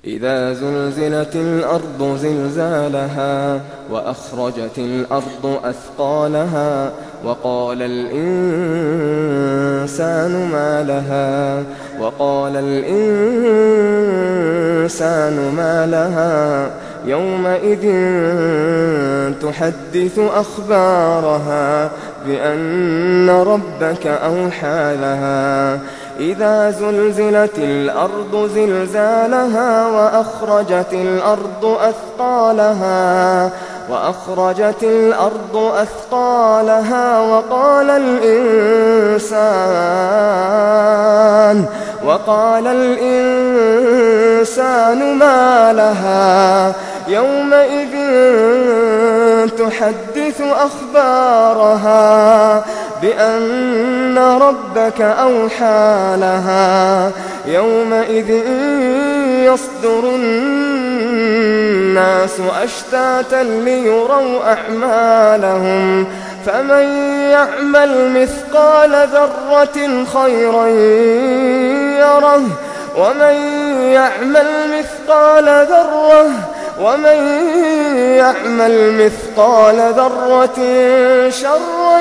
إذا زلزلت الأرض زلزالها وأخرجت الأرض أثقالها وقال الإنسان ما لها يومئذ تحدث أخبارها بأن ربك أوحى لها إذا زلزلت الأرض زلزالها وأخرجت الأرض أثقالها وقال الإنسان ما لها يومئذ تحدث أخبارها بأن ربك أوحى لها يومئذ يصدر الناس أشتاتا ليروا أعمالهم فمن يعمل مثقال ذرة خيرا يره ومن يعمل مثقال ذرة شرا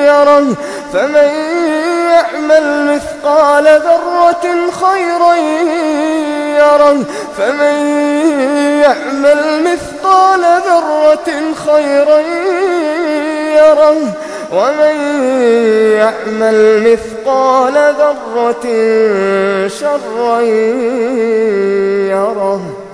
يره فمن يعمل مثقال ذرة خيرا يره فمن يعمل مثقال ذرة خيرا يره ومن يعمل مثقال ذرة شرا يره.